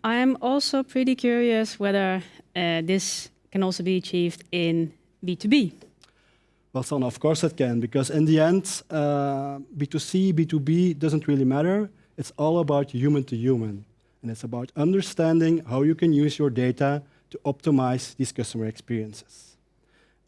I'm also pretty curious whether this can also be achieved in B2B. Well, Sanne, of course it can, because in the end, B2C, B2B doesn't really matter. It's all about human to human. And it's about understanding how you can use your data to optimize these customer experiences.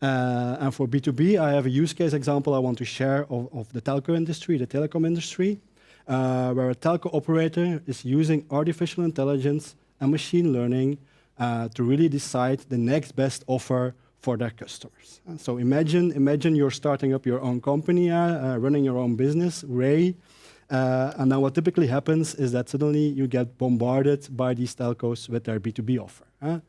And for B2B, I have a use case example I want to share of the telco industry, the telecom industry, where a telco operator is using artificial intelligence and machine learning to really decide the next best offer for their customers. So imagine you're starting up your own company, running your own business, Ray, and then what typically happens is that suddenly you get bombarded by these telcos with their B2B offer.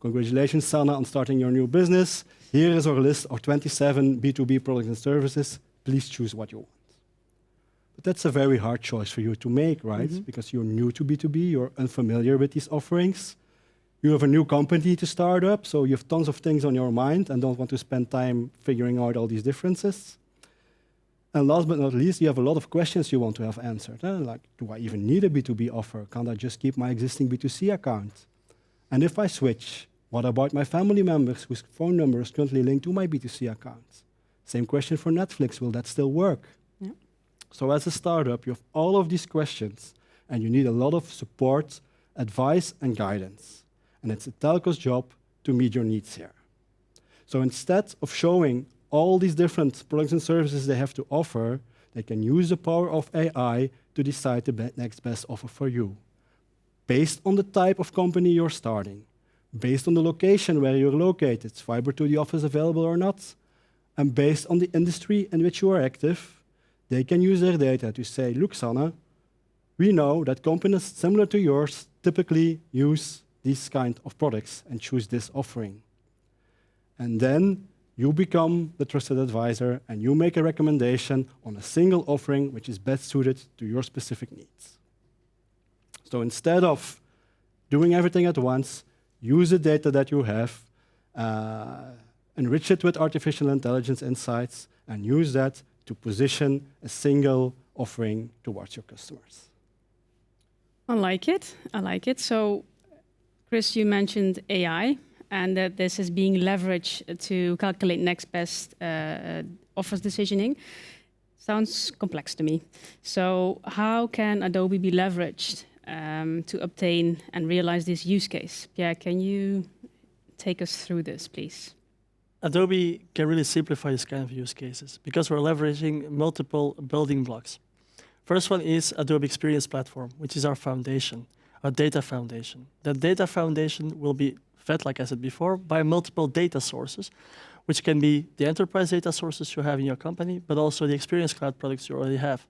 Congratulations, Sanne, on starting your new business. Here is our list of 27 B2B products and services. Please choose what you want. But that's a very hard choice for you to make, right? Mm-hmm. Because you're new to B2B, you're unfamiliar with these offerings. You have a new company to start up, so you have tons of things on your mind and don't want to spend time figuring out all these differences. And last but not least, you have a lot of questions you want to have answered. Like, do I even need a B2B offer? Can't I just keep my existing B2C account? And if I switch, what about my family members whose phone number is currently linked to my B2C account? Same question for Netflix, will that still work? Yeah. So as a startup, you have all of these questions and you need a lot of support, advice, and guidance. And it's a telco's job to meet your needs here. So instead of showing all these different products and services they have to offer, they can use the power of AI to decide the next best offer for you. Based on the type of company you're starting, based on the location where you're located, fiber to the office available or not, and based on the industry in which you are active, they can use their data to say, look, Sanne, we know that companies similar to yours typically use these kind of products and choose this offering. And then you become the trusted advisor and you make a recommendation on a single offering which is best suited to your specific needs. So instead of doing everything at once, use the data that you have, enrich it with artificial intelligence insights, and use that to position a single offering towards your customers. I like it. I like it. So, Kris, you mentioned AI and that this is being leveraged to calculate next best offers decisioning. Sounds complex to me. So how can Adobe be leveraged to obtain and realize this use case? Pierre, can you take us through this, please? Adobe can really simplify this kind of use cases because we're leveraging multiple building blocks. First one is Adobe Experience Platform, which is our foundation, our data foundation. That data foundation will be fed, like I said before, by multiple data sources, which can be the enterprise data sources you have in your company, but also the Experience Cloud products you already have.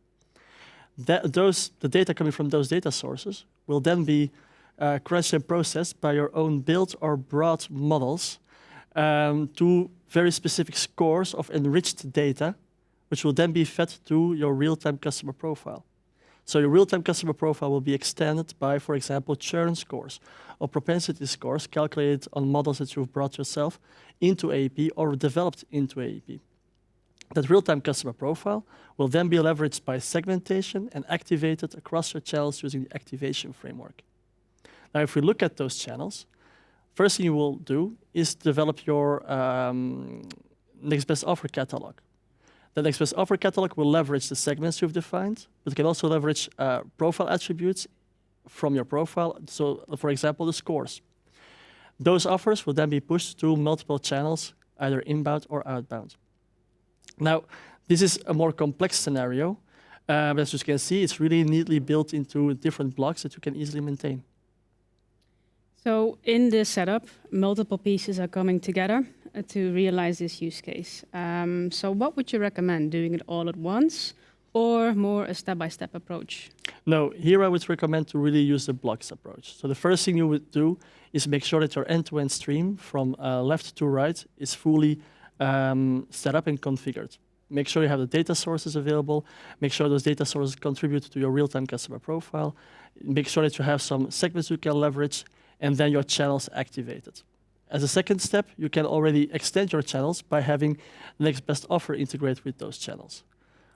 The data coming from those data sources will then be crunched and processed by your own built or brought models to very specific scores of enriched data, which will then be fed to your real-time customer profile. So your real-time customer profile will be extended by, for example, churn scores or propensity scores calculated on models that you've brought yourself into AEP or developed into AEP. That real-time customer profile will then be leveraged by segmentation and activated across your channels using the activation framework. Now, if we look at those channels, first thing you will do is develop your next best offer catalog. The next best offer catalog will leverage the segments you've defined, but it can also leverage profile attributes from your profile. So, for example, the scores. Those offers will then be pushed through multiple channels, either inbound or outbound. Now, this is a more complex scenario, but as you can see, it's really neatly built into different blocks that you can easily maintain. So in this setup, multiple pieces are coming together to realize this use case. So what would you recommend, doing it all at once or more a step-by-step approach? No, here I would recommend to really use the blocks approach. So the first thing you would do is make sure that your end-to-end stream from left to right is fully set up and configured. Make sure you have the data sources available. Make sure those data sources contribute to your real-time customer profile. Make sure that you have some segments you can leverage, and then your channels activated. As a second step, you can already extend your channels by having the next best offer integrate with those channels.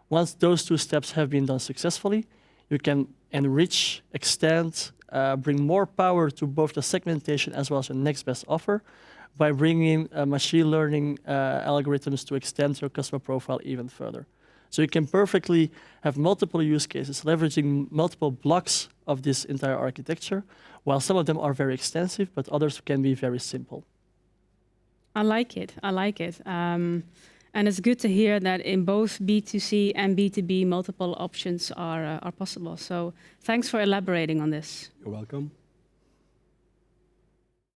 Once those two steps have been done successfully, you can enrich, extend, bring more power to both the segmentation as well as your next best offer by bringing machine learning algorithms to extend your customer profile even further. So you can perfectly have multiple use cases leveraging multiple blocks of this entire architecture, while some of them are very extensive, but others can be very simple. I like it. I like it. And it's good to hear that in both B2C and B2B, multiple options are possible. So thanks for elaborating on this. You're welcome.